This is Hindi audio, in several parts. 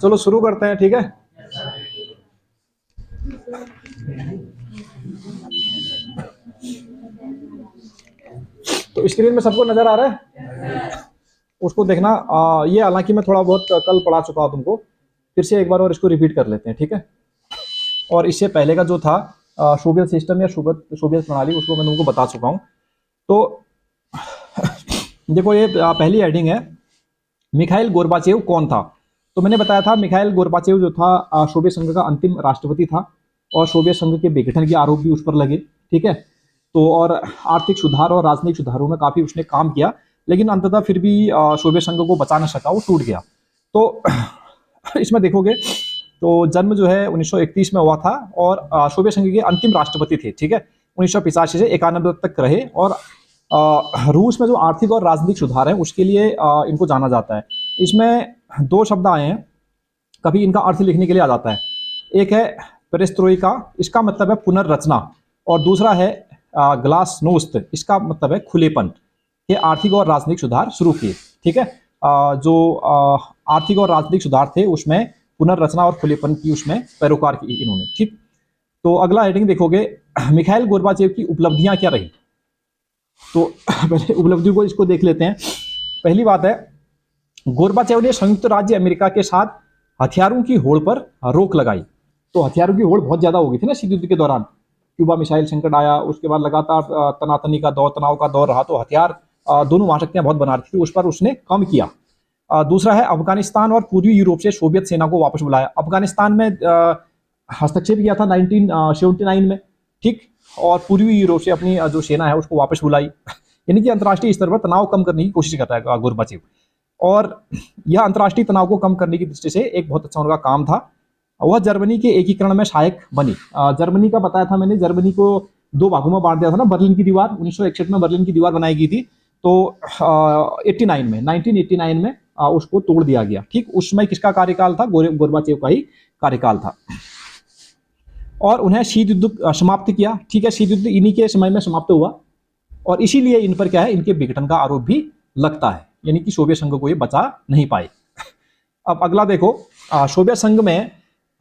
चलो शुरू करते हैं, ठीक है। तो स्क्रीन में सबको नजर आ रहा है? उसको देखना। ये हालांकि मैं थोड़ा बहुत कल पढ़ा चुका हूं तुमको, फिर से एक बार और इसको रिपीट कर लेते हैं, ठीक है। और इससे पहले का जो था सोवियत सिस्टम या सोवियत प्रणाली, उसको मैं तुमको बता चुका हूं। तो देखो, ये पहली हेडिंग है, मिखाइल गोर्बाचेव कौन था। तो मैंने बताया था मिखाइल गोर्बाचेव जो था सोवियत संघ का अंतिम राष्ट्रपति था, और सोवियत संघ के विघटन के आरोप भी उस पर लगे, ठीक है। तो और आर्थिक सुधार और राजनीतिक सुधारों में काफी उसने काम किया, लेकिन अंततः फिर भी सोवियत संघ को बचा न सका, वो टूट गया। तो इसमें देखोगे तो जन्म जो है 1931 में हुआ था, और सोवियत संघ के अंतिम राष्ट्रपति थे, ठीक है। 1985 से 91 तक रहे, और रूस में जो आर्थिक और राजनीतिक सुधार है उसके लिए इनको जाना जाता है। इसमें दो शब्द आए हैं, कभी इनका अर्थ लिखने के लिए आ जाता है। एक है पेरेस्ट्रोइका, इसका मतलब है पुनर्रचना, और दूसरा है ग्लासनोस्त, इसका मतलब है खुलेपन। ये आर्थिक और राजनीतिक सुधार शुरू किए, ठीक है। जो आर्थिक और राजनीतिक सुधार थे उसमें पुनर्रचना और खुलेपन की उसमें पैरोकार की इन्होंने, ठीक। तो अगला हेडिंग देखोगे, मिखाइल गोर्बाचेव की उपलब्धियां क्या रही। तो पहले उपलब्धियों को इसको देख लेते हैं। पहली बात है, गोर्बाचेव ने संयुक्त राज्य अमेरिका के साथ हथियारों की होड़ पर रोक लगाई। तो हथियारों की होड़ बहुत ज्यादा हो गई थी ना शीत युद्ध के दौरान, क्यूबा मिसाइल संकट आया, उसके बाद लगातार तनातनी का दौर, तनाव का दौर रहा, तो हथियार दोनों महाशक्तियां बहुत बना रही थी, उस पर उसने कम किया। दूसरा है, अफगानिस्तान और पूर्वी यूरोप से सोवियत सेना को वापस बुलाया। अफगानिस्तान में हस्तक्षेप किया था 1979 में, ठीक। और पूर्वी यूरोप से अपनी जो सेना है उसको वापस बुलाई, यानी कि अंतर्राष्ट्रीय स्तर पर तनाव कम करने की कोशिश कर रहा है गोर्बाचेव। और यह अंतर्राष्ट्रीय तनाव को कम करने की दृष्टि से एक बहुत अच्छा उनका काम था। वह जर्मनी के एकीकरण में सहायक बनी। जर्मनी का बताया था मैंने, जर्मनी को दो भागों में बांट दिया था ना, बर्लिन की दीवार 1961 में बर्लिन की दीवार बनाई गई थी। तो 1989 में उसको तोड़ दिया गया, ठीक। उस समय किसका कार्यकाल था? गोर्बाचेव का ही कार्यकाल था। और उन्हें शीत युद्ध समाप्त किया, ठीक है। शीत युद्ध इन्हीं के समय में समाप्त हुआ, और इसीलिए इन पर क्या है, इनके विघटन का आरोप भी लगता है, यानी कि सोवियत संघ को ये बचा नहीं पाए। अब अगला देखो, सोवियत संघ में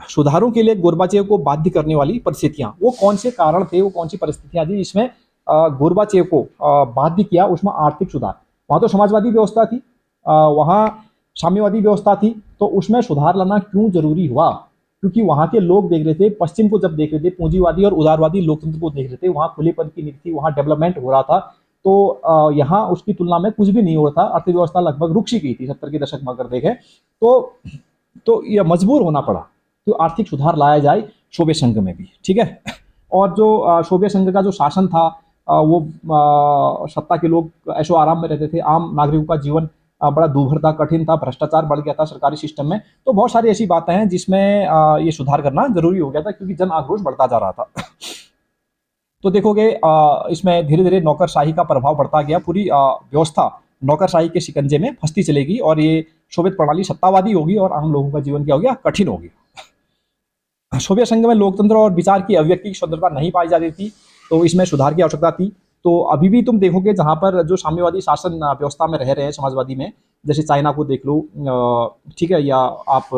सुधारों के लिए गोर्बाचेव को बाध्य करने वाली परिस्थितियां, वो कौन से कारण थे, वो कौन सी परिस्थितियां थी जिसमें गोर्बाचेव को बाध्य किया। उसमें आर्थिक सुधार, वहां तो समाजवादी व्यवस्था थी, वहां साम्यवादी व्यवस्था थी, तो उसमें सुधार लाना क्यों जरूरी हुआ? क्योंकि वहां के लोग देख रहे थे, पश्चिम को जब देख रहे थे, पूंजीवादी और उदारवादी लोकतंत्र को देख रहे थे, वहां खुलेपन की नीति थी, वहां डेवलपमेंट हो रहा था। तो यहाँ उसकी तुलना में कुछ भी नहीं हो रहा था, अर्थव्यवस्था लगभग रुक सी गई थी 70 के दशक में अगर देखें तो यह मजबूर होना पड़ा तो आर्थिक सुधार लाया जाए सोवियत संघ में भी, ठीक है। और जो सोवियत संघ का जो शासन था, वो सत्ता के लोग ऐशो आराम में रहते थे, आम नागरिकों का जीवन बड़ा दूभर था, कठिन था, भ्रष्टाचार बढ़ गया था सरकारी सिस्टम में। तो बहुत सारी ऐसी बातें हैं जिसमें ये सुधार करना जरूरी हो गया था, क्योंकि जन आक्रोश बढ़ता जा रहा था। तो देखोगे इसमें धीरे धीरे नौकरशाही का प्रभाव बढ़ता गया, पूरी व्यवस्था नौकरशाही के शिकंजे में फंसती चलेगी, और ये सोवियत प्रणाली सत्तावादी होगी, और आम लोगों का जीवन क्या हो गया, कठिन हो गया। सोवियत संघ में लोकतंत्र और विचार की अभिव्यक्ति की स्वतंत्रता नहीं पाई जाती थी, तो इसमें सुधार की आवश्यकता थी। तो अभी भी तुम देखोगे जहां पर जो साम्यवादी शासन व्यवस्था में रह रहे हैं, समाजवादी में, जैसे चाइना को देख लो, ठीक है, या आप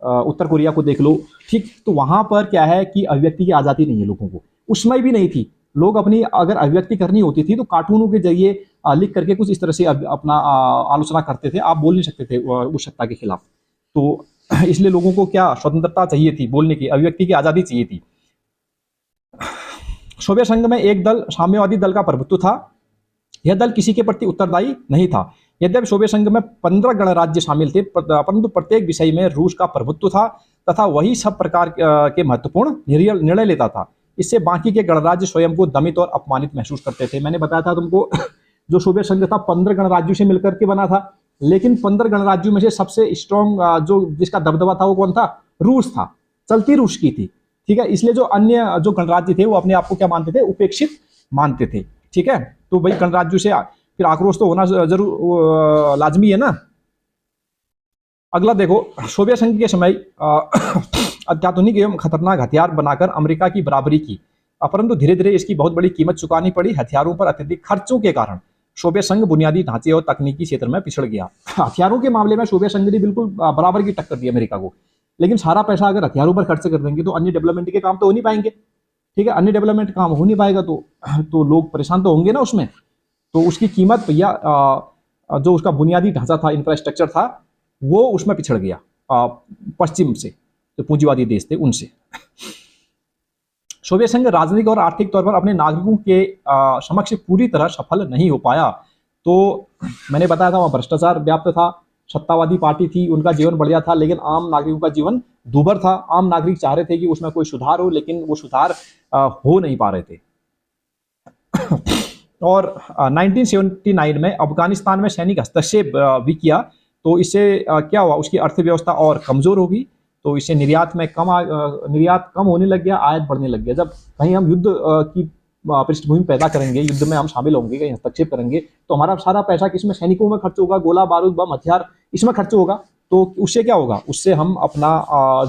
उत्तर कोरिया को देख लो, ठीक। तो वहां पर क्या है कि अभिव्यक्ति की आजादी नहीं है लोगों को, उसमें भी नहीं थी। लोग अपनी अगर अभिव्यक्ति करनी होती थी तो कार्टूनों के जरिए लिख करके कुछ इस तरह से अपना आलोचना करते थे, आप बोल नहीं सकते थे उस सत्ता के खिलाफ। तो इसलिए लोगों को क्या स्वतंत्रता चाहिए थी, बोलने की, अभिव्यक्ति की आजादी चाहिए थी। सोवियत संघ में एक दल, साम्यवादी दल का प्रभुत्व था। यह दल किसी के प्रति उत्तरदायी नहीं था। यद्यपि सोवियत संघ में 15 गणराज्य शामिल थे, परंतु प्रत्येक विषय में रूस का प्रभुत्व था, तथा वही सब प्रकार के महत्वपूर्ण निर्णय लेता था। इससे बाकी के गणराज्य स्वयं को दमित और अपमानित महसूस करते थे। मैंने बताया था तुमको, जो सोवियत संघ था 15 गणराज्यों से मिलकर के बना था, लेकिन 15 गणराज्यों में से सबसे स्ट्रॉन्ग जो जिसका दबदबा था वो कौन था? रूस था। चलती रूस की थी, ठीक है। इसलिए जो अन्य जो गणराज्य थे वो अपने आप को क्या मानते थे? उपेक्षित मानते थे, ठीक है। तो भाई गणराज्यों से फिर आक्रोश तो होना जरूर लाजमी है ना। अगला देखो, सोवियत संघ के समय अत्याधुनिक एवं खतरनाक हथियार बनाकर अमेरिका की बराबरी की। परंतु धीरे धीरे इसकी बहुत बड़ी कीमत चुकानी पड़ी हथियारों पर अत्यधिक खर्चों के कारण। सोवियत संघ बुनियादी ढांचे और तकनीकी क्षेत्र में पिछड़ गया। हथियारों के मामले में सोवियत संघ ने बिल्कुल बराबर की टक्कर दी अमेरिका को, लेकिन सारा पैसा अगर हथियारों पर खर्च कर देंगे तो अन्य डेवलपमेंट के काम तो हो नहीं पाएंगे। ठीक है, अन्य डेवलपमेंट काम हो नहीं पाएगा तो लोग परेशान तो होंगे ना उसमें। तो उसकी कीमत भैया जो उसका बुनियादी ढांचा था, इंफ्रास्ट्रक्चर था, वो उसमें पिछड़ गया पश्चिम से, जो पूंजीवादी देश थे उनसे। सोवियत संघ राजनीतिक और आर्थिक तौर पर अपने नागरिकों के समक्ष पूरी तरह सफल नहीं हो पाया। तो मैंने बताया था वहाँ भ्रष्टाचार व्याप्त था, सत्तावादी पार्टी थी, उनका जीवन बढ़िया था, लेकिन आम नागरिकों का जीवन दूभर था। आम नागरिक चाह रहे थे कि उसमें कोई सुधार हो, लेकिन वो सुधार हो नहीं पा रहे थे। और 1979 में अफगानिस्तान में सैनिक हस्तक्षेप भी किया, तो इससे क्या हुआ, उसकी अर्थव्यवस्था और कमजोर होगी। तो इससे निर्यात कम होने लग गया, आयात बढ़ने लग गया। जब कहीं हम युद्ध की पृष्ठभूमि पैदा करेंगे, युद्ध में हम शामिल होंगे, कहीं हस्तक्षेप करेंगे, तो हमारा सारा पैसा किसमें, सैनिकों में खर्च होगा, गोला बारूद बम हथियार इसमें खर्च होगा। तो उससे क्या होगा, उससे हम अपना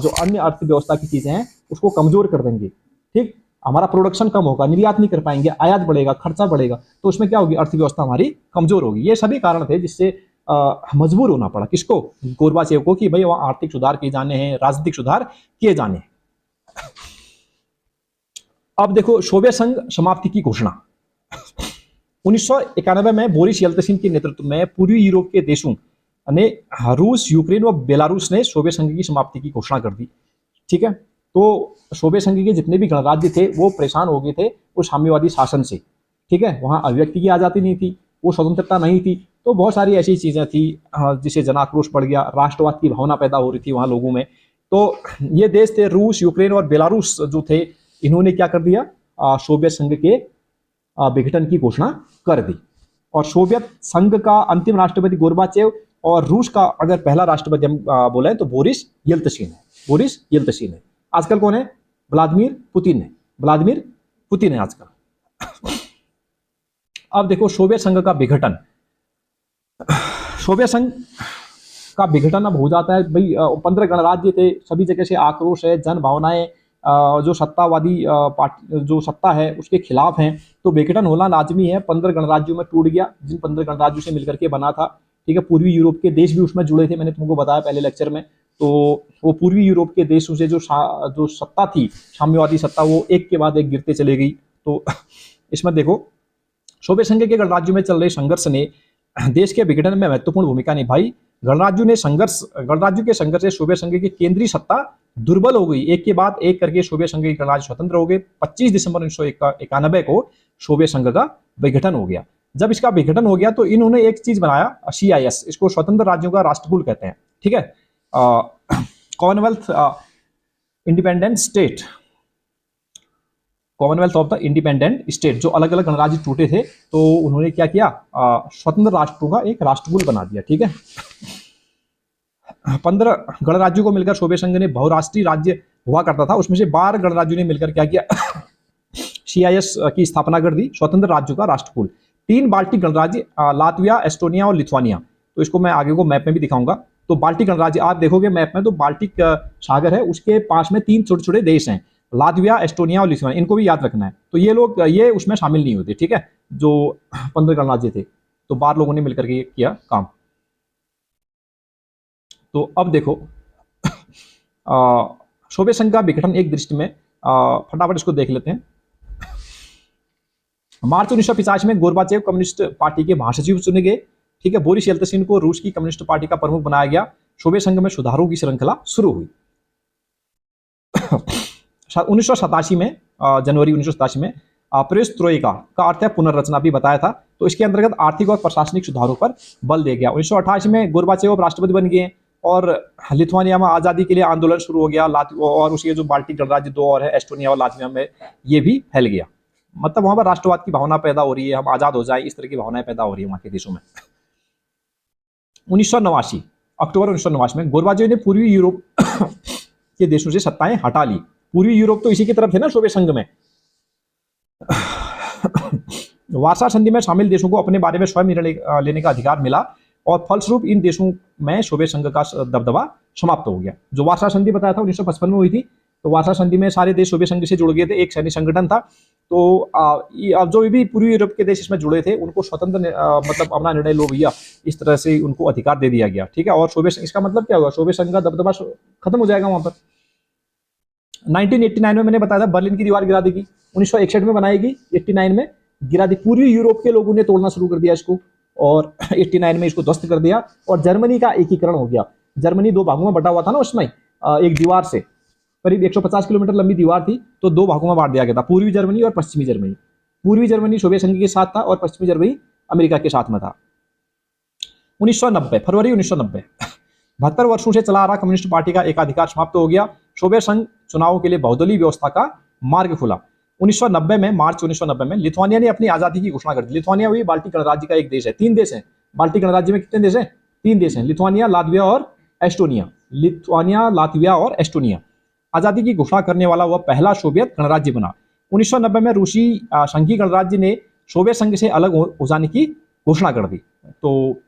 जो अन्य अर्थव्यवस्था की चीजें हैं उसको कमजोर कर देंगे। ठीक, हमारा प्रोडक्शन कम होगा, निर्यात नहीं कर पाएंगे, आयात बढ़ेगा, खर्चा बढ़ेगा, तो उसमें क्या होगी, अर्थव्यवस्था हमारी कमजोर होगी। ये सभी कारण थे जिससे मजबूर होना पड़ा किसको, गोरबाचेव को, कि भाई वहां आर्थिक सुधार किए जाने हैं, राजनीतिक सुधार किए जाने हैं। अब देखो सोवियत संघ समाप्ति की घोषणा 1991 में बोरिस येल्त्सिन के नेतृत्व में पूर्वी यूरोप के देशों ने, रूस, यूक्रेन और बेलारूस ने सोवियत संघ की समाप्ति की घोषणा कर दी। ठीक है, तो सोवियत संघ के जितने भी गणराज्य थे वो परेशान हो गए थे उस साम्यवादी शासन से। ठीक है, वहां अभिव्यक्ति की आजादी नहीं थी, वो स्वतंत्रता नहीं थी, तो बहुत सारी ऐसी चीजें थी जिससे जनाक्रोश बढ़ गया, राष्ट्रवाद की भावना पैदा हो रही थी वहां लोगों में। तो ये देश थे रूस, यूक्रेन और बेलारूस जो थे, इन्होंने क्या कर दिया, सोवियत संघ के विघटन की घोषणा कर दी। और सोवियत संघ का अंतिम राष्ट्रपति गोरबाचेव, और रूस का अगर पहला राष्ट्रपति हम बोले तो बोरिस येल्त्सिन है। बोरिस येल्त्सिन है। आजकल कौन है, व्लादिमीर पुतिन है। व्लादिमीर पुतिन है आजकल। अब देखो सोवियत संघ का विघटन। सोवियत संघ का विघटन अब हो जाता है भाई, 15 गणराज्य थे, सभी जगह से आक्रोश है, जन भावनाएं जो सत्तावादी पार्टी जो सत्ता है उसके खिलाफ हैं, तो विघटन होना लाजमी है। 15 गणराज्यों में टूट गया, जिन 15 गणराज्यों से मिलकर के बना था। ठीक है, पूर्वी यूरोप के देश भी उसमें जुड़े थे, मैंने तुमको बताया पहले लेक्चर में। तो वो पूर्वी यूरोप के देशों से जो सत्ता थी, साम्यवादी सत्ता, वो एक के बाद एक गिरते चले गई। तो इसमें देखो सोवियत संघ के गणराज्यों में चल रहे संघर्ष ने देश के विघटन में महत्वपूर्ण भूमिका निभाई। गणराज्यों के संघर्ष से सोवियत संघ की केंद्रीय सत्ता दुर्बल हो गई। एक के बाद एक करके सोवियत संघ के गणराज्य स्वतंत्र हो गए। 25 दिसंबर 1991 को सोवियत संघ का विघटन हो गया। जब इसका विघटन हो गया तो इन्होंने एक चीज बनाया, CIS, इसको स्वतंत्र राज्यों का राष्ट्रकुल कहते हैं। ठीक है, Commonwealth independent state, Commonwealth of the independent state, जो अलग अलग गणराज्य टूटे थे तो उन्होंने क्या किया, स्वतंत्र राष्ट्रों का एक राष्ट्रकुल बना दिया। ठीक है, 15 गणराज्यों को मिलकर सोवियत संघ ने बहुराष्ट्रीय राज्य हुआ करता था, उसमें से 12 गणराज्यों ने मिलकर क्या किया, CIS की स्थापना कर दी, स्वतंत्र राज्यों का राष्ट्रकुल। 3 बाल्टिक गणराज्य, लातविया, एस्टोनिया और लिथुआनिया, तो इसको मैं आगे को मैप में भी दिखाऊंगा। तो बाल्टिक गणराज्य आप देखोगे मैप में तो बाल्टिक सागर है, उसके पास में 3 छोटे छोटे देश हैं, लातविया, एस्टोनिया और लिथुआनिया, इनको भी याद रखना है। तो ये लोग ये उसमें शामिल नहीं होते। ठीक है, जो 15 गणराज्य थे, तो 12 लोगों ने मिलकर के किया काम। तो अब देखो सोवियत संघ का विघटन एक दृष्टि में, फटाफट इसको देख लेते हैं। मार्च 1985 में गोरबाचेव कम्युनिस्ट पार्टी के महासचिव चुने गए। ठीक है, बोरिस येल्त्सिन को रूस की कम्युनिस्ट पार्टी का प्रमुख बनाया गया। सोवियत संघ में सुधारों की श्रृंखला शुरू हुई। 1987 में, जनवरी 1987 में पेरेस्ट्रोइका का अर्थ है पुनर्रचना भी बताया था। तो इसके अंतर्गत आर्थिक और प्रशासनिक सुधारों पर बल दिया गया। 1988 में गोरबाचेव राष्ट्रपति बन गए और लिथुआनिया में आज़ादी के लिए आंदोलन शुरू हो गया। और उसके जो बाल्टिक गणराज्य 2 और है, एस्टोनिया और लातविया में, ये भी फैल गया। मतलब वहां पर राष्ट्रवाद की भावना पैदा हो रही है, हम आजाद हो जाए, इस तरह की भावनाएं पैदा हो रही है वहां के देशों में। 1989 अक्टूबर 1989 में गोरबाचेव ने पूर्वी यूरोप के देशों से सत्ताएं हटा ली। पूर्वी यूरोप तो इसी की तरफ थे ना सोवियत संघ में। वार्सा संधि में शामिल देशों को अपने बारे में स्वयं निर्णय लेने का अधिकार मिला और फलस्वरूप इन देशों में सोवियत संघ का दबदबा समाप्त हो गया। जो वार्सा संधि बताया था 1955 में हुई थी, तो वार्सा संधि में सारे देश सोवियत संघ से जुड़ गए थे, एक सैनिक संगठन था। तो अब जो भी पूर्वी यूरोप के देश इसमें जुड़े थे उनको स्वतंत्र मतलब अपना निर्णय लो भैया, इस तरह से उनको अधिकार दे दिया गया, ठीक है। और सोवियत, इसका मतलब क्या हुआ, सोवियत संघ का दबदबा खत्म हो जाएगा वहां पर। 1989 में मैंने बताया था बर्लिन की दीवार गिरा देगी, 1961 में बनाएगी, 89 में गिरा दी। पूर्वी यूरोप के लोगों ने तोड़ना शुरू कर दिया इसको, और 89 में इसको ध्वस्त कर दिया, और जर्मनी का एकीकरण हो गया। जर्मनी दो भागों में बटा हुआ था ना उसमें, एक दीवार से, करीब 150 किलोमीटर लंबी दीवार थी, तो दो भागों में बांट दिया गया था, पूर्वी जर्मनी और पश्चिमी जर्मनी। पूर्वी जर्मनी सोवियत संघ के साथ था और पश्चिमी जर्मनी अमेरिका के साथ में था। 1990 फरवरी 1990, 72 वर्षों से चला आ रहा कम्युनिस्ट पार्टी का एकाधिकार समाप्त हो गया। सोवियत संघ चुनावों के लिए बहुदलीय व्यवस्था का मार्ग खुला। 1990 में, मार्च 1990 में लिथुआनिया ने अपनी आजादी की घोषणा कर दी। लिथुआनिया वही बाल्टिक गणराज्य का एक देश है, 3 देश हैं बाल्टिक गणराज्य में। कितने देश हैं? 3 देश हैं, लिथुआनिया, लातविया और एस्टोनिया। लिथुआनिया, लातविया और एस्टोनिया। आजादी की घोषणा करने वाला वह पहला सोवियत गणराज्य बना। 1990 में रूसी संघीय गणराज्य ने सोवियत संघ से अलग हो जाने की घोषणा कर दी। तो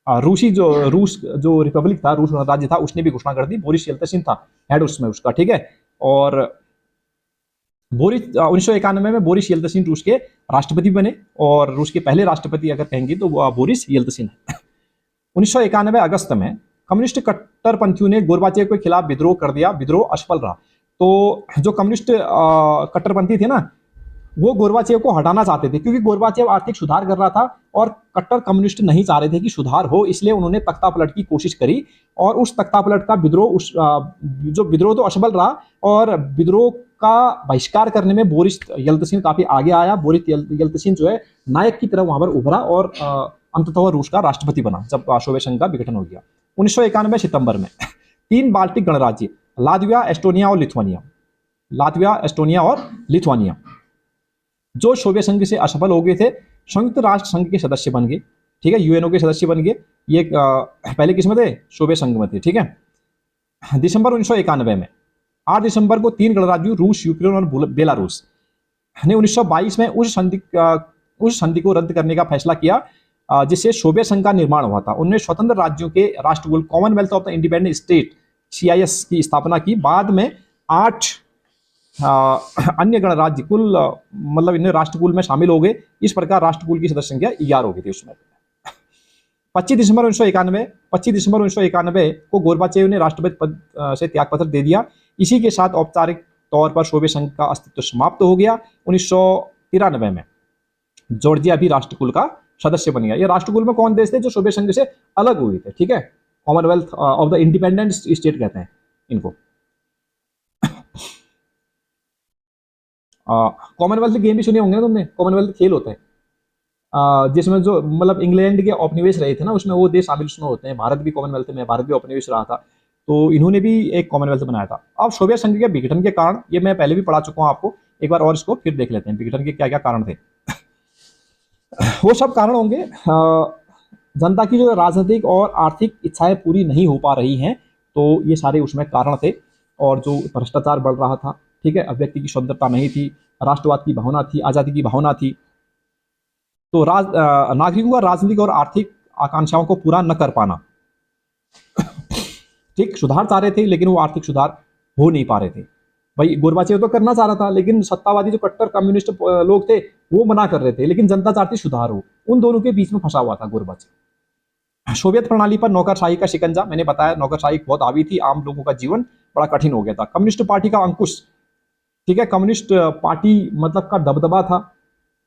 रूस जो रिपब्लिक था, रूस गणराज्य था, उसने भी घोषणा कर दी। बोरिस येल्तसिन था हेड उसमें उसका, ठीक है। और 1991 में बोरिस येल्तसिन रूस के राष्ट्रपति बने, और रूस के पहले राष्ट्रपति अगर कहेंगे तो वो बोरिस येल्तसिन है। 1991 अगस्त में कम्युनिस्ट कट्टरपंथियों ने गोरबाचेव के खिलाफ विद्रोह कर दिया। विद्रोह असफल रहा। तो जो कम्युनिस्ट कट्टरपंथी थे ना, वो गोरबाचेव को हटाना चाहते थे, क्योंकि गोरबाचेव आर्थिक सुधार कर रहा था और कट्टर कम्युनिस्ट नहीं चाह रहे थे कि सुधार हो, इसलिए उन्होंने तख्तापलट की कोशिश करी। और उस तख्तापलट का विद्रोह, जो विद्रोह तो असफल रहा, और विद्रोह का बहिष्कार करने में बोरिस येल्तसिन काफी आगे आया। बोरिस येल्तसिन जो है नायक की तरह वहां पर उभरा, और अंततः रूस का राष्ट्रपति बना जब सोवियत संघ का विघटन हो गया। 1991 सितंबर में 3 बाल्टिक गणराज्य, लातविया, एस्टोनिया और लिथुआनिया, लातविया, एस्टोनिया और लिथुआनिया, जो सोवियत संघ से असफल हो गए थे, संयुक्त राष्ट्र संघ के सदस्य बन गए, ठीक है, यूएनओ के सदस्य बन गए। ये पहले किस में थे? सोवियत संघ में थे, ठीक है। दिसंबर 1991 में 8 दिसंबर को 3 गणराज्यों रूस, यूक्रेन और बेलारूस ने 1922 में उस संधि को रद्द करने का फैसला किया, जिससे सोवियत संघ का निर्माण हुआ था। उन्होंने स्वतंत्र राज्यों के राष्ट्रकुल, Commonwealth of the independent state, CIS की स्थापना की। बाद में 8 अन्य गणराज्य कुल मतलब इन्हें राष्ट्रकुल में शामिल हो गए। इस प्रकार राष्ट्रकुल की सदस्य संख्या 11 हो गई थी उसमें। 25 दिसंबर 1991 को गोरबाचेव ने राष्ट्रपति पद से त्यागपत्र दे दिया। इसी के साथ औपचारिक तौर पर सोवियत संघ का अस्तित्व समाप्त हो गया। 1993 में जॉर्जिया भी राष्ट्रकुल का सदस्य बन गया। ये राष्ट्रकुल में कौन देश थे? जो सोवियत संघ से अलग हुए थे, ठीक है। Commonwealth of the independent state कहते हैं इनको। कॉमनवेल्थ गेम भी सुने होंगे ना तुमने, कॉमनवेल्थ खेल होते हैं जिसमें जो मतलब इंग्लैंड के औपनिवेश रहे थे ना, उसमें वो देश शामिल उसमें होते हैं। भारत भी कॉमनवेल्थ में, भारत भी औपनिवेश रहा था, तो इन्होंने भी एक कॉमनवेल्थ बनाया था। अब सोवियत संघ के विघटन के कारण, ये मैं पहले भी पढ़ा चुका हूँ आपको, एक बार और इसको फिर देख लेते हैं, विघटन के क्या क्या कारण थे। वो सब कारण होंगे, जनता की जो राजनीतिक और आर्थिक इच्छाएं पूरी नहीं हो पा रही हैं, तो ये सारे उसमें कारण थे। और जो भ्रष्टाचार बढ़ रहा था, ठीक है, अभिव्यक्ति की स्वतंत्रता नहीं थी, राष्ट्रवाद की भावना थी, आजादी की भावना थी। तो नागरिकों का राजनीतिक और आर्थिक आकांक्षाओं को पूरा न कर पाना, ठीक, सुधार चाह रहे थे लेकिन वो आर्थिक सुधार हो नहीं पा रहे थे। भाई गोरबाचेव तो करना चाह रहा था, लेकिन सत्तावादी जो कट्टर कम्युनिस्ट लोग थे वो मना कर रहे थे, लेकिन जनता चाहती सुधार हो। उन दोनों के बीच में फंसा हुआ था गोरबाचेव। सोवियत प्रणाली पर नौकरशाही का शिकंजा, मैंने बताया नौकरशाही बहुत हावी थी, आम लोगों का जीवन बड़ा कठिन हो गया था। कम्युनिस्ट पार्टी का अंकुश, ठीक है, कम्युनिस्ट पार्टी मतलब का दबदबा था,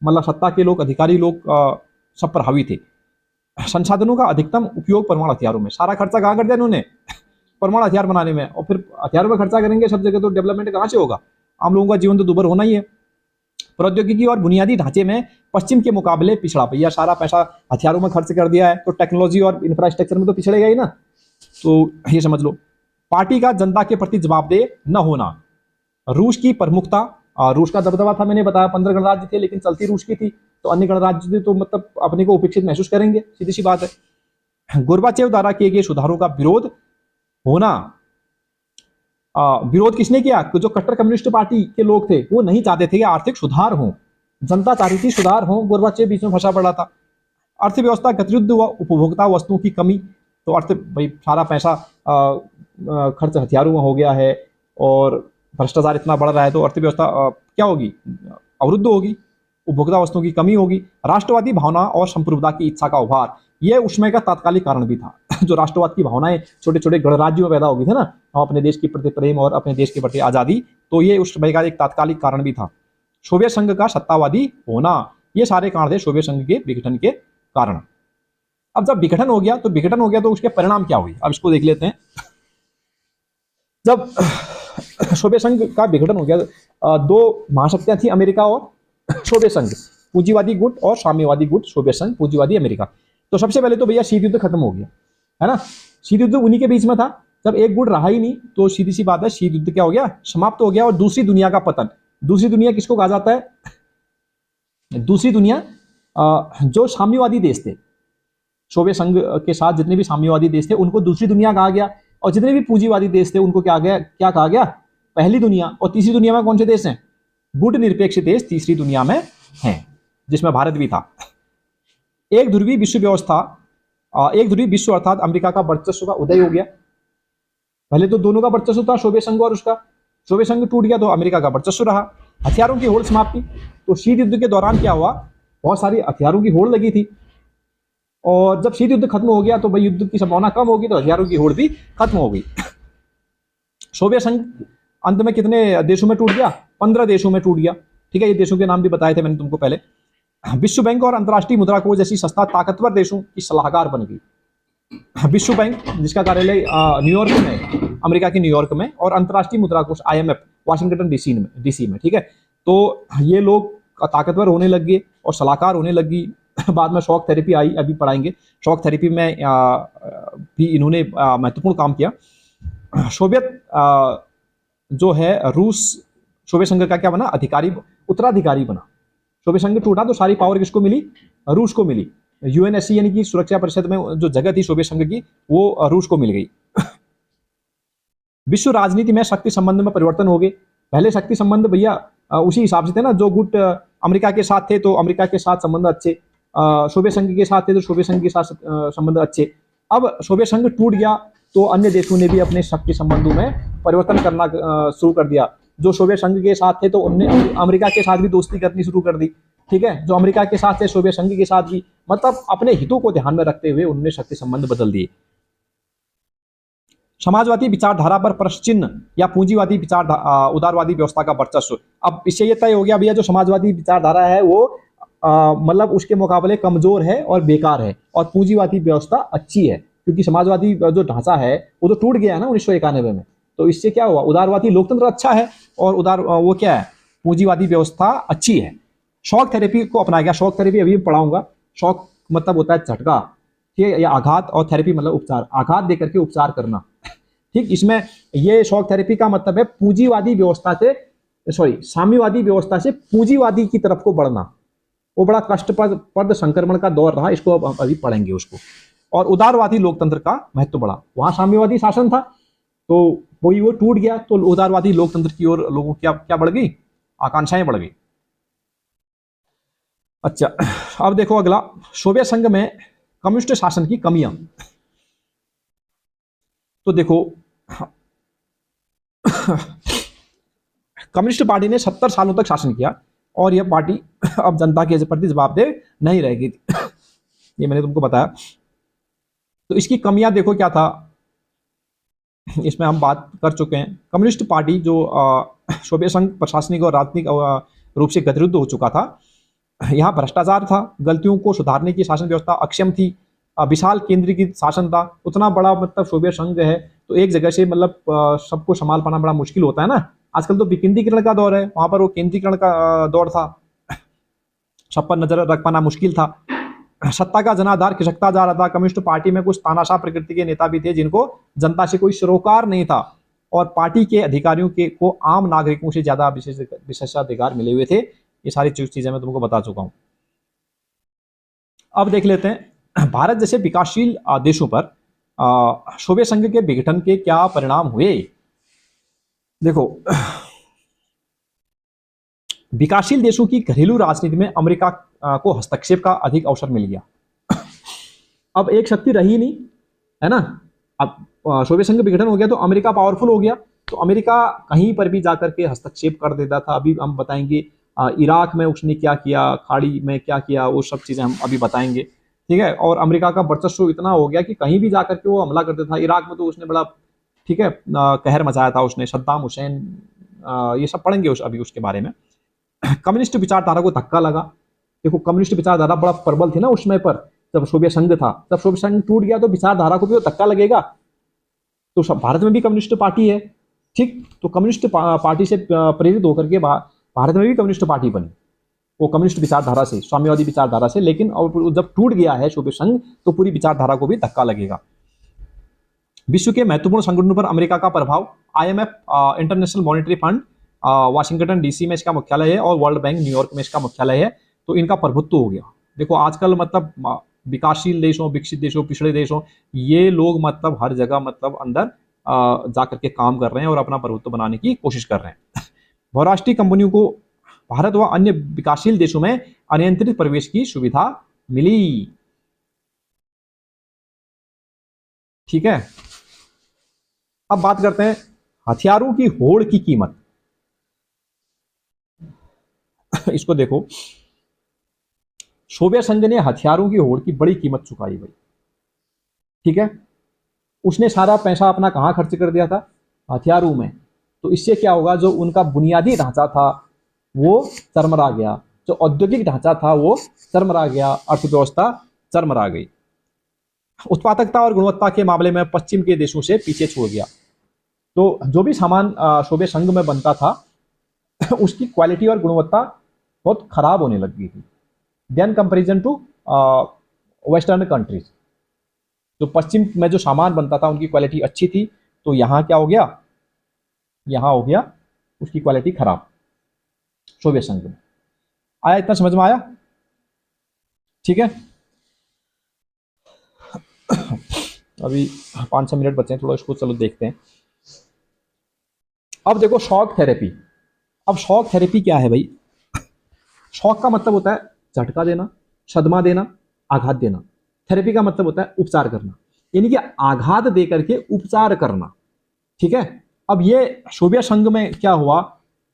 मतलब सत्ता के लोग, अधिकारी लोग सब पर हावी थे। संसाधनों का अधिकतम उपयोग परमाणु हथियारों में, सारा खर्चा कहाँ कर दिया इन्होंने? परमाणु हथियार बनाने में। और फिर हथियारों में खर्चा करेंगे सब जगह तो डेवलपमेंट कहाँ से होगा? आम लोगों का जीवन तो दुर्भर होना ही है। प्रौद्योगिकी और बुनियादी ढांचे में पश्चिम के मुकाबले पिछड़ा, भैया सारा पैसा हथियारों में खर्च कर दिया है, तो टेक्नोलॉजी और इंफ्रास्ट्रक्चर में तो पिछड़ेगा ही ना। तो ये समझ लो। पार्टी का जनता के प्रति जवाबदेह न होना, रूस की प्रमुखता, रूस का दबदबा था, मैंने बताया 15 गणराज्य थे, लेकिन चलती रूस की थी, तो अन्य गणराज्य तो मतलब अपने को उपेक्षित महसूस करेंगे, सीधी सी बात है। गोरबाचेव द्वारा किए गए सुधारों का विरोध होना, विरोध किसने किया? जो कट्टर कम्युनिस्ट पार्टी के लोग थे वो नहीं चाहते थे कि आर्थिक सुधार हो, जनता चाह रही थी सुधार हो, गोरबाचेव बीच में फंसा पड़ा था। अर्थव्यवस्था गतिरुद्ध हुआ, उपभोक्ता वस्तुओं की कमी, तो भाई सारा पैसा खर्च हथियारों में हो गया है, और भ्रष्टाचार इतना बढ़ रहा है तो अर्थव्यवस्था क्या होगी, अवरुद्ध होगी, उपभोक्ता वस्तुओं की कमी होगी। राष्ट्रवादी भावना और संप्रभुता की इच्छा का उभार, यह उसमें का तात्कालिक कारण भी था। जो राष्ट्रवाद की भावनाएं छोटे छोटे गणराज्यों में पैदा होगी थी ना, हम अपने देश के प्रति प्रेम और अपने देश के प्रति आजादी, तो ये उस समय का एक तात्कालिक कारण भी था। सोवियत संघ का सत्तावादी होना, ये सारे कारण थे सोवियत संघ के विघटन के कारण। अब जब विघटन हो गया तो उसके परिणाम क्या हुए, अब इसको देख लेते हैं। जब सोवियत संघ का विघटन हो गया, दो महाशक्तियां थी, अमेरिका और सोवियत संघ, पूंजीवादी गुट और साम्यवादी गुट, सोवियत संघ, पूंजीवादी अमेरिका। तो सबसे पहले तो भैया शीत युद्ध खत्म हो गया, है ना। शीत युद्ध उन्हीं के बीच में था। जब एक गुट रहा ही नहीं तो सीधी सी बात है, शीत युद्ध क्या हो गया, समाप्त हो गया। और दूसरी दुनिया का पतन, दूसरी दुनिया किसको कहा जाता है, दूसरी दुनिया जो साम्यवादी देश थे, सोवियत संघ के साथ जितने भी साम्यवादी देश थे उनको दूसरी दुनिया कहा गया। और जितने भी पूंजीवादी देश थे उनको क्या कहा गया, पहली दुनिया। और तीसरी दुनिया में कौन से देश हैं, गुट निरपेक्ष देश तीसरी दुनिया में हैं, जिसमें भारत भी था। एक ध्रुवीय विश्व व्यवस्था, एक ध्रुवीय विश्व अर्थात अमेरिका का वर्चस्व का उदय हो गया। पहले तो दोनों का वर्चस्व था, सोवियत संघ और उसका। सोवियत संघ टूट गया तो अमेरिका का वर्चस्व रहा। हथियारों की होड़ समाप्ति, तो शीत युद्ध के दौरान क्या हुआ, बहुत सारी हथियारों की होड़ लगी थी। और जब शीत युद्ध खत्म हो गया तो भाई युद्ध की संभावना कम होगी, तो हथियारों की होड़ भी खत्म हो गई। सोवियत संघ अंत में कितने देशों में टूट गया, 15 देशों में टूट गया। ठीक है, ये देशों के नाम भी बताए थे मैंने तुमको पहले। विश्व बैंक और अंतर्राष्ट्रीय मुद्रा कोष जैसी संस्था ताकतवर देशों की सलाहकार बन गई। विश्व बैंक जिसका कार्यालय न्यूयॉर्क में, अमेरिका के न्यूयॉर्क में, और अंतर्राष्ट्रीय मुद्रा कोष IMF वाशिंगटन DC में। ठीक है, तो ये लोग ताकतवर होने लग गए और सलाहकार होने लगी। बाद में शॉक थेरेपी आई, अभी पढ़ाएंगे। शॉक थेरेपी में भी इन्होंने महत्वपूर्ण काम किया। सोवियत जो है रूस, सोवियत संघ का क्या बना, अधिकारी, उत्तराधिकारी बना। सोवियत संघ टूटा तो सारी पावर किसको मिली, रूस को मिली। UNSC यानी कि सुरक्षा परिषद में जो जगह थी सोवियत संघ की, वो रूस को मिल गई। विश्व राजनीति में शक्ति संबंध में परिवर्तन हो गए। पहले शक्ति संबंध भैया उसी हिसाब से थे ना, जो गुट अमेरिका के साथ थे तो अमेरिका के साथ संबंध अच्छे, सोवियत संघ के साथ थे तो सोवियत संघ के साथ संबंध अच्छे। अब सोवियत संघ टूट गया तो अन्य देशों ने भी अपने शक्ति संबंधों में परिवर्तन करना शुरू कर दिया। जो सोवियत संघ के साथ थे तो उन्होंने अमेरिका के साथ भी दोस्ती करनी शुरू कर दी। ठीक है, जो अमेरिका के साथ थे सोवियत संघ के साथ भी, मतलब अपने हितों को ध्यान में रखते हुए उन्होंने शक्ति संबंध बदल दिए। समाजवादी विचारधारा पर प्रश्न चिन्ह या पूंजीवादी उदारवादी व्यवस्था का वर्चस्व। अब इससे यह तय हो गया भैया, जो समाजवादी विचारधारा है वो मतलब उसके मुकाबले कमजोर है और बेकार है, और पूंजीवादी व्यवस्था अच्छी है। क्योंकि समाजवादी जो ढांचा है वो तो टूट गया ना 1991 में, तो इससे क्या हुआ, उदारवादी लोकतंत्र अच्छा है और वो क्या है, पूंजीवादी व्यवस्था अच्छी है। शॉक थेरेपी को अपनाया गया। शॉक थेरेपी अभी पढ़ाऊंगा। शॉक मतलब होता है झटका, ठीक है, या आघात, और थेरेपी मतलब उपचार, आघात देकर के उपचार करना। ठीक, इसमें ये शॉक थेरेपी का मतलब है पूंजीवादी व्यवस्था से, साम्यवादी व्यवस्था से पूंजीवादी की तरफ को बढ़ना। वो बड़ा कष्टप्रद संक्रमण का दौर रहा, इसको अब अभी पढ़ेंगे उसको। और उदारवादी लोकतंत्र का महत्व बढ़ा। वहां साम्यवादी शासन था तो वो टूट गया, तो उदारवादी लोकतंत्र की ओर लोगों की क्या बढ़ गई, आकांक्षाएं बढ़ गई। अच्छा, अब देखो अगला, सोवियत संघ में कम्युनिस्ट शासन की कमियां। तो देखो कम्युनिस्ट पार्टी ने 70 सालों तक शासन किया और यह पार्टी अब जनता के प्रति जवाबदेह नहीं रहेगी। ये मैंने तुमको बताया। तो इसकी कमियां देखो क्या था, इसमें हम बात कर चुके हैं। कम्युनिस्ट पार्टी जो सोवियत संघ प्रशासनिक और राजनीतिक रूप से गतिरुद्ध हो चुका था। यहाँ भ्रष्टाचार था, गलतियों को सुधारने की शासन व्यवस्था अक्षम थी, विशाल केंद्रीकृत शासन था। उतना बड़ा मतलब सोवियत संघ है तो एक जगह से मतलब सबको संभाल पाना बड़ा मुश्किल होता है ना। आजकल तो विकेंद्रीकरण का दौर है, वहां पर वो केंद्रीकरण का दौर था, सब पर नजर रख पाना मुश्किल था। सत्ता का जनाधार खिसकता जा रहा था। कम्युनिस्ट पार्टी में कुछ तानाशाह प्रकृति के नेता भी थे जिनको जनता से कोई सरोकार नहीं था, और पार्टी के अधिकारियों को आम नागरिकों से ज्यादा विशेषाधिकार मिले हुए थे। ये सारी चीजें मैं तुमको बता चुका हूं। अब देख लेते हैं भारत जैसे विकासशील देशों पर सोवियत संघ के विघटन के क्या परिणाम हुए। देखो, विकासशील देशों की घरेलू राजनीति में अमेरिका को हस्तक्षेप का अधिक अवसर मिल गया। अब एक शक्ति रही नहीं, है ना। अब सोवियत संघ विघटन हो गया तो अमेरिका पावरफुल हो गया, तो अमेरिका कहीं पर भी जाकर के हस्तक्षेप कर देता था। अभी हम बताएंगे इराक में उसने क्या किया, खाड़ी में क्या किया, वो सब चीज़ें हम अभी बताएंगे, ठीक है। और अमेरिका का वर्चस्व इतना हो गया कि कहीं भी जाकर के वो हमला करता था। इराक में तो उसने बड़ा, ठीक है, कहर मचाया था उसने, सद्दाम हुसैन, ये सब पढ़ेंगे अभी उसके बारे में। कम्युनिस्ट विचारधारा को धक्का लगा। देखो कम्युनिस्ट विचारधारा बड़ा प्रबल थी ना उस समय पर, जब सोवियत संघ था। जब सोवियत संघ टूट गया तो विचारधारा को भी तो धक्का लगेगा। तो भारत में भी कम्युनिस्ट पार्टी है, ठीक। तो कम्युनिस्ट पार्टी से प्रेरित होकर के भारत में भी कम्युनिस्ट पार्टी बनी, वो कम्युनिस्ट विचारधारा से, साम्यवादी विचारधारा से। लेकिन और जब टूट गया है सोवियत संघ तो पूरी विचारधारा को भी धक्का लगेगा। विश्व के महत्वपूर्ण संगठनों पर अमेरिका का प्रभाव। IMF, international monetary fund, Washington DC में इसका मुख्यालय है, और वर्ल्ड बैंक न्यूयॉर्क में इसका मुख्यालय है। तो इनका प्रभुत्व हो गया। देखो आजकल मतलब विकासशील देशों, विकसित देशों, पिछड़े देशों, ये लोग मतलब हर जगह मतलब अंदर जाकर के काम कर रहे हैं और अपना प्रभुत्व बनाने की कोशिश कर रहे हैं। बहुराष्ट्रीय कंपनियों को भारत व अन्य विकासशील देशों में अनियंत्रित प्रवेश की सुविधा मिली, ठीक है। अब बात करते हैं हथियारों की होड़ की कीमत। इसको देखो, सोवियत संघ ने हथियारों की होड़ की बड़ी कीमत चुकाई भाई, ठीक है। उसने सारा पैसा अपना कहां खर्च कर दिया था? हथियारों में। तो इससे क्या होगा, जो उनका बुनियादी ढांचा था वो चरमरा गया, जो औद्योगिक ढांचा था वो चरमरा गया, अर्थव्यवस्था चरमरा गई। उत्पादकता और गुणवत्ता के मामले में पश्चिम के देशों से पीछे छोड़ गया। तो जो भी सामान सोवियत संघ में बनता था उसकी क्वालिटी और गुणवत्ता बहुत खराब होने लग गई थी, then comparison to western countries. जो पश्चिम में जो सामान बनता था उनकी क्वालिटी अच्छी थी, तो यहाँ क्या हो गया, यहाँ हो गया उसकी क्वालिटी खराब सोवियत संघ में। आया, इतना समझ में आया, ठीक है। अभी 5-6 मिनट बचे हैं, थोड़ा इसको चलो देखते हैं। अब देखो शॉक थेरेपी। अब शॉक थेरेपी क्या है भाई? शॉक का मतलब होता है झटका देना, सदमा देना, आघात देना। थेरेपी का मतलब होता है उपचार करना, यानी कि आघात देकर के उपचार करना, ठीक है। अब ये सोवियत संघ में क्या हुआ,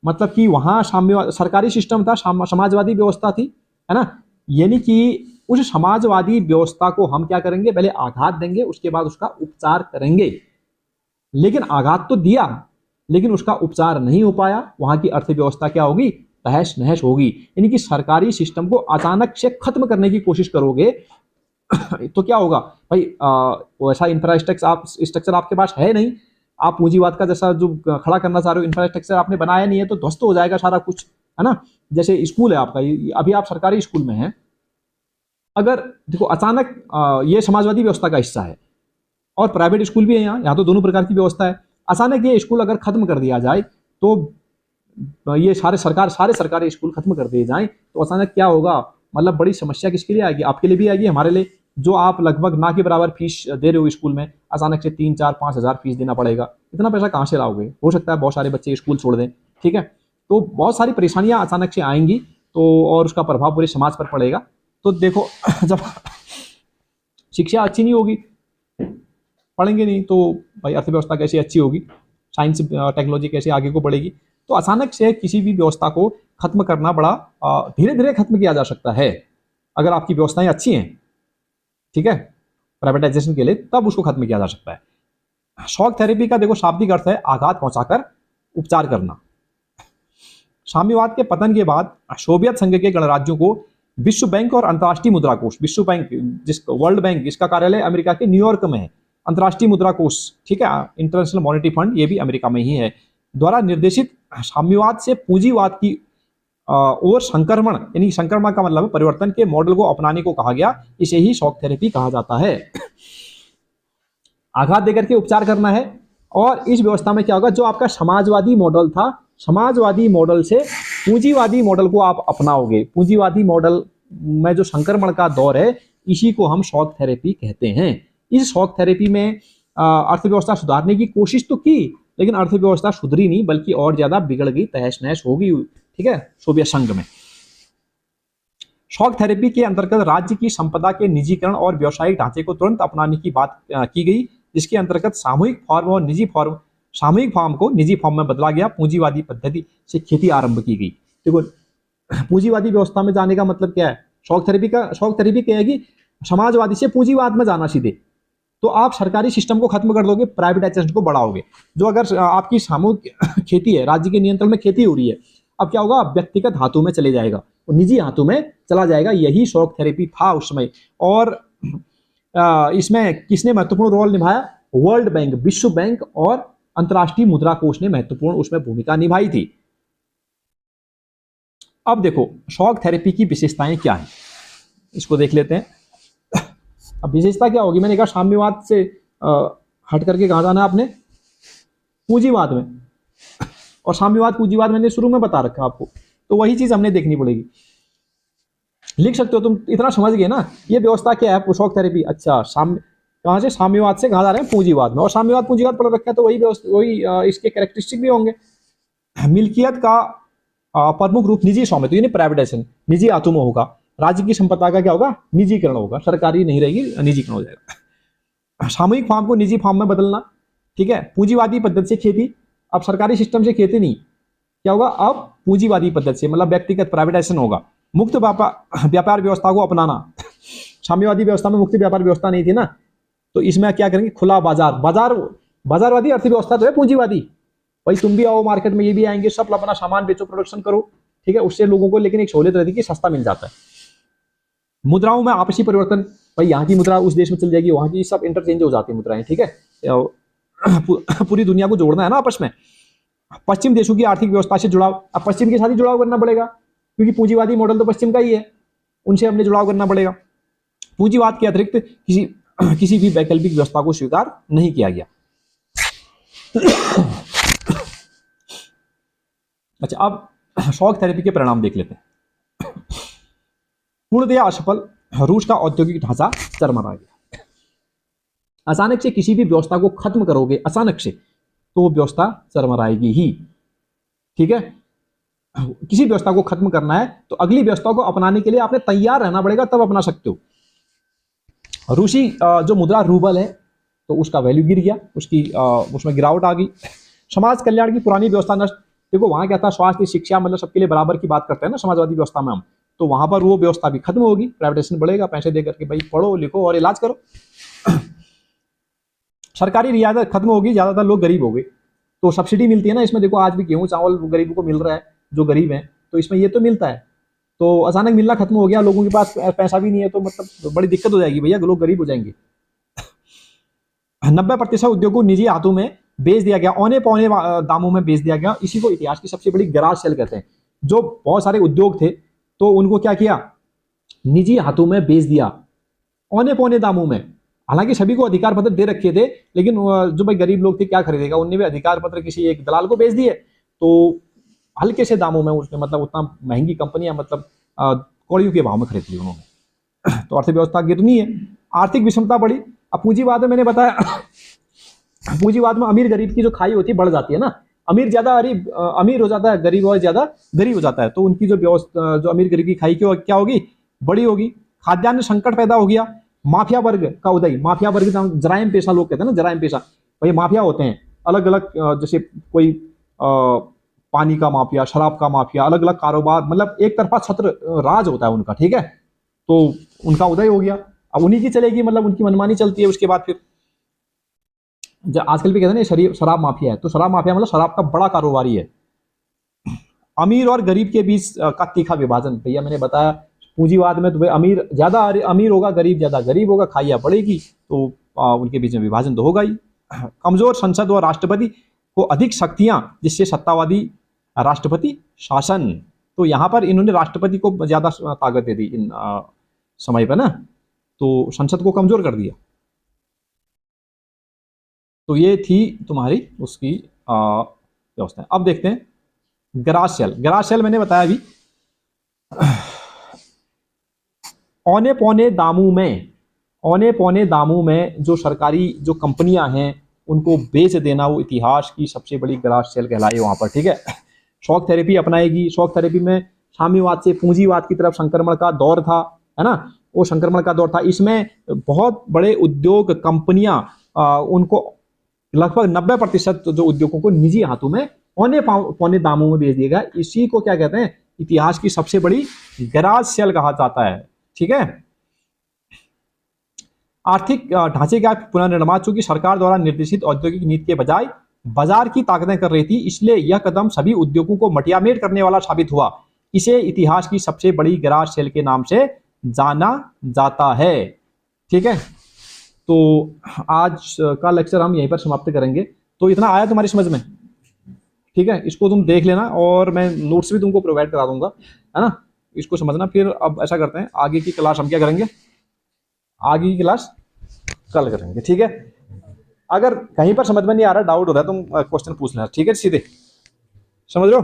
मतलब कि वहां सरकारी सिस्टम था, समाजवादी व्यवस्था थी, है ना। यानी कि उस समाजवादी व्यवस्था को हम क्या करेंगे, पहले आघात देंगे, उसके बाद उसका उपचार करेंगे। लेकिन आघात तो दिया, लेकिन उसका उपचार नहीं हो पाया। वहां की अर्थव्यवस्था क्या होगी, तहस नहस होगी। यानी कि सरकारी सिस्टम को अचानक से खत्म करने की कोशिश करोगे तो क्या होगा भाई, वैसा इंफ्रास्ट्रक्चर आपके पास है नहीं। आप पूंजीवाद का जैसा जो खड़ा करना चाह रहे हो इंफ्रास्ट्रक्चर आपने बनाया नहीं है, तो ध्वस्त हो जाएगा सारा कुछ, है ना। जैसे स्कूल है आपका, अभी आप सरकारी स्कूल में हैं, अगर देखो अचानक ये समाजवादी व्यवस्था का हिस्सा है और प्राइवेट स्कूल भी है, यहाँ तो दोनों प्रकार की व्यवस्था है। अचानक ये स्कूल अगर खत्म कर दिया जाए, तो ये सारे सरकारी स्कूल खत्म कर दिए जाएं, तो अचानक क्या होगा, मतलब बड़ी समस्या किसके लिए आएगी, आपके लिए भी आएगी, हमारे लिए। जो आप लगभग ना के बराबर फीस दे रहे हो स्कूल में, अचानक से 3-4-5 हज़ार फीस देना पड़ेगा। इतना पैसा कहाँ से लाओगे? हो सकता है बहुत सारे बच्चे स्कूल छोड़ दें, ठीक है। तो बहुत सारी परेशानियां अचानक से आएंगी, तो और उसका प्रभाव पूरे समाज पर पड़ेगा। तो देखो जब शिक्षा अच्छी नहीं होगी, पढ़ेंगे नहीं, तो भाई अर्थव्यवस्था कैसे अच्छी होगी, साइंस टेक्नोलॉजी कैसे आगे को बढ़ेगी। तो अचानक से किसी भी व्यवस्था को खत्म करना बड़ा धीरे धीरे खत्म किया जा सकता है, अगर आपकी व्यवस्थाएं अच्छी हैं, ठीक है, प्राइवेटाइजेशन के लिए, तब उसको खत्म किया जा सकता है। शॉक थेरेपी का देखो शाब्दिक अर्थ है आघात पहुंचाकर उपचार करना। साम्यवाद के पतन के बाद सोवियत संघ के गणराज्यों को विश्व बैंक और अंतर्राष्ट्रीय मुद्रा कोष, विश्व बैंक वर्ल्ड बैंक, इसका कार्यालय अमेरिका के न्यूयॉर्क में है, अंतर्राष्ट्रीय मुद्रा कोष, ठीक है, इंटरनेशनल मॉनेटरी फंड, ये भी अमेरिका में ही है, द्वारा निर्देशित साम्यवाद से पूंजीवाद की और संक्रमण, यानी संक्रमण का मतलब परिवर्तन के मॉडल को अपनाने को कहा गया। इसे ही शॉक थेरेपी कहा जाता है। आघात देकर के उपचार करना है। और इस व्यवस्था में क्या होगा, जो आपका समाजवादी मॉडल था, समाजवादी मॉडल से पूंजीवादी मॉडल को आप अपनाओगे। पूंजीवादी मॉडल में जो संक्रमण का दौर है, इसी को हम शॉक थेरेपी कहते हैं। इस शॉक थेरेपी में अर्थव्यवस्था सुधारने की कोशिश तो की, लेकिन अर्थव्यवस्था सुधरी नहीं, बल्कि और ज्यादा बिगड़ गई, तहस नहस होगी, ठीक है, सोवियत संघ में। शॉक थेरेपी के अंतर्गत राज्य की संपदा के निजीकरण और व्यावसायिक ढांचे को तुरंत अपनाने की बात की गई, जिसके अंतर्गत सामूहिक फॉर्म और निजी फॉर्म सामूहिक फार्म को निजी फार्म में बदला गया, पूंजीवादी पद्धति से खेती आरंभ की गई। देखो पूंजीवादी व्यवस्था में जाने का मतलब क्या है, शॉक थेरेपी क्या है कि समाजवादी से पूंजीवाद में जाना सीधे। तो आप सरकारी सिस्टम को खत्म कर दोगे, प्राइवेटाइजेशन को बढ़ाओगे। जो अगर आपकी सामूहिक खेती है, राज्य के नियंत्रण में खेती हो रही है, अब क्या होगा, व्यक्तिगत हाथों में चले जाएगा, निजी हाथों में चला जाएगा। यही शॉक थेरेपी था उस समय। और इसमें किसने महत्वपूर्ण रोल निभाया, वर्ल्ड बैंक, विश्व बैंक और अंतर्राष्ट्रीय मुद्रा कोष ने महत्वपूर्ण उसमें भूमिका निभाई थी। अब देखो शॉक थेरेपी की विशेषताएं क्या है, इसको देख लेते हैं। अब विशेषता क्या होगी, मैंने कहा साम्यवाद से हट करके कहा जाना आपने पूंजीवाद में, और साम्यवाद पूंजीवाद मैंने शुरू में बता रखा आपको, तो वही चीज हमने देखनी पड़ेगी। लिख सकते हो तुम, इतना समझ गए ना ये व्यवस्था क्या है शॉक थेरेपी। अच्छा कहां से, साम्यवाद से कहा जा रहे हैं पूंजीवाद में, और साम्यवाद पूंजीवाद पढ़ रखा है तो वही इसके कैरेक्टरिस्टिक भी होंगे। मिल्कियत का प्रमुख रूप निजी स्वामित्व यानी प्राइवेटाइजेशन, निजी हाथों में होगा। राज्य की संपदा का क्या होगा, निजीकरण होगा, सरकारी नहीं रहेगी, निजीकरण हो जाएगा। सामूहिक फार्म को निजी फार्म में बदलना, ठीक है। पूंजीवादी पद्धति से खेती, अब सरकारी सिस्टम से खेती नहीं, क्या होगा, अब पूंजीवादी पद्धति से, मतलब व्यक्तिगत प्राइवेटाइजेशन होगा। मुक्त व्यापार व्यवस्था को अपनाना, साम्यवादी व्यवस्था में मुक्त व्यापार व्यवस्था नहीं थी ना, तो इसमें क्या करेंगे, खुला बाजारवादी अर्थव्यवस्था तो है पूंजीवादी। भाई तुम भी आओ मार्केट में, ये भी आएंगे, सब अपना सामान बेचो, प्रोडक्शन करो, ठीक है। उससे लोगों को लेकिन एक सहूलियत रहती है कि सस्ता मिल जाता है। मुद्राओं में आपसी परिवर्तन, भाई यहाँ की मुद्रा उस देश में चल जाएगी, वहां की सब इंटरचेंज हो जाती है मुद्राएं, ठीक है। पूरी दुनिया को जोड़ना है ना आपस में। पश्चिम देशों की आर्थिक व्यवस्था से जुड़ाव, अब पश्चिम के साथ ही जुड़ाव करना पड़ेगा, क्योंकि पूंजीवादी मॉडल तो पश्चिम का ही है, उनसे हमने जुड़ाव करना पड़ेगा। पूंजीवाद के अतिरिक्त किसी भी वैकल्पिक व्यवस्था को स्वीकार नहीं किया गया। अच्छा, अब शॉक थेरेपी के परिणाम देख लेते हैं। पूर्णतया असफल, रूस का औद्योगिक ढांचा चरमरा गया। अचानक से किसी भी व्यवस्था को खत्म करोगे, अचानक से, तो वो व्यवस्था चरमराएगी ही, ठीक है। किसी व्यवस्था को खत्म करना है तो अगली व्यवस्था को अपनाने के लिए आपने तैयार रहना पड़ेगा, तब अपना सकते हो। रूसी जो मुद्रा रूबल है, तो उसका वैल्यू गिर गया, उसमें गिरावट आ गई। समाज कल्याण की पुरानी व्यवस्था नष्ट, देखो वहां क्या था, स्वास्थ्य शिक्षा, मतलब सबके लिए बराबर की बात करते हैं ना समाजवादी व्यवस्था में हम, तो वहां पर वो व्यवस्था भी खत्म होगी, प्राइवेटाइजेशन बढ़ेगा, पैसे दे करके भाई पढ़ो लिखो और इलाज करो। सरकारी रियायत खत्म होगी, ज्यादातर लोग गरीब हो गए, तो सब्सिडी मिलती है ना इसमें, देखो आज भी गेहूं चावल गरीबों को मिल रहा है, जो गरीब हैं, तो इसमें ये तो मिलता है। तो अचानक मिलना खत्म हो गया, लोगों के पास पैसा भी नहीं है, तो मतलब बड़ी दिक्कत हो जाएगी भैया, लोग गरीब हो जाएंगे। 90% उद्योग को निजी हाथों में बेच दिया गया, औने पौने दामों में बेच दिया गया। इसी को इतिहास की सबसे बड़ी गराज सेल कहते हैं। जो बहुत सारे उद्योग थे, तो उनको क्या किया, निजी हाथों में बेच दिया, औने पौने दामों में। हालांकि सभी को अधिकार पत्र दे रखे थे, लेकिन जो भाई गरीब लोग थे क्या खरीदेगा, उनने भी अधिकार पत्र किसी एक दलाल को बेच दिए, तो हल्के से दामों में उसने, मतलब उतना महंगी कंपनियां, मतलब कौड़ियों के भाव में खरीद ली उन्होंने। तो अर्थव्यवस्था गिरनी है, आर्थिक विषमता बढ़ी। अब पूंजीवाद में मैंने बताया, पूंजीवाद में अमीर गरीब की जो खाई होती है बढ़ जाती है ना, अमीर ज्यादा अमीर हो जाता है, गरीब और ज्यादा गरीब हो जाता है, तो उनकी जो व्यवस्था, जो अमीर गरीब की खाई क्या होगी, बड़ी होगी। खाद्यान्न संकट पैदा हो गया, माफिया वर्ग का उदय, माफिया वर्ग जराइम पेशा लोग कहते हैं ना, जराइम पेशा, भाई माफिया होते हैं अलग अलग, जैसे कोई पानी का माफिया, शराब का माफिया, अलग अलग कारोबार, मतलब एक तरफा छत्र राज होता है उनका, ठीक है। तो उनका उदय हो गया, अब उन्हीं की चलेगी, मतलब उनकी मनमानी चलती है। उसके बाद फिर आजकल भी कहते हैं ना शराब माफिया है, तो शराब माफिया मतलब शराब का बड़ा कारोबारी है। अमीर और गरीब के बीच का तीखा विभाजन, भैया मैंने बताया पूंजीवाद में तो भाई अमीर ज्यादा अमीर होगा, गरीब ज्यादा गरीब होगा, खाइया बढ़ेगी, तो उनके बीच में विभाजन तो होगा ही। कमजोर संसद और राष्ट्रपति को अधिक शक्तियां, जिससे सत्तावादी राष्ट्रपति शासन, तो यहां पर इन्होंने राष्ट्रपति को ज्यादा ताकत दे दी इन समय पर ना, तो संसद को कमजोर कर दिया। तो ये थी तुम्हारी उसकी व्यवस्था। अब देखते हैं ग्रास सेल मैंने बताया अभी, औने पौने दामों में जो सरकारी जो कंपनियां हैं उनको बेच देना, वो इतिहास की सबसे बड़ी ग्रास सेल कहलाई वहां पर, ठीक है। शॉक थेरेपी अपनाएगी, शॉक थेरेपी में साम्यवाद से पूंजीवाद की तरफ संक्रमण का दौर था, है ना, वो संक्रमण का दौर था। इसमें बहुत बड़े उद्योग कंपनियां उनको लगभग 90% जो उद्योगों को निजी हाथों में पौने पौने दामों में बेच दिया गया। इसी को क्या कहते हैं, इतिहास की सबसे बड़ी गैराज सेल कहा जाता है। ठीक है। आर्थिक ढांचे का पुनर्निर्माण चूंकि सरकार द्वारा निर्देशित औद्योगिक नीति के बजाय बाजार की ताकतें कर रही थी, इसलिए यह कदम सभी उद्योगों को मटियामेट करने वाला साबित हुआ। इसे इतिहास की सबसे बड़ी गैराज सेल के नाम से जाना जाता है। ठीक है। तो आज का लेक्चर हम यहीं पर समाप्त करेंगे। तो इतना आया तुम्हारी समझ में? ठीक है, इसको तुम देख लेना और मैं नोट्स भी तुमको प्रोवाइड करा दूंगा, है ना। इसको समझना। फिर अब ऐसा करते हैं, आगे की क्लास हम क्या करेंगे, आगे की क्लास कल करेंगे। ठीक है। अगर कहीं पर समझ में नहीं आ रहा, डाउट हो रहा है, तुम क्वेश्चन पूछ लेना। ठीक है, सीधे समझ लो।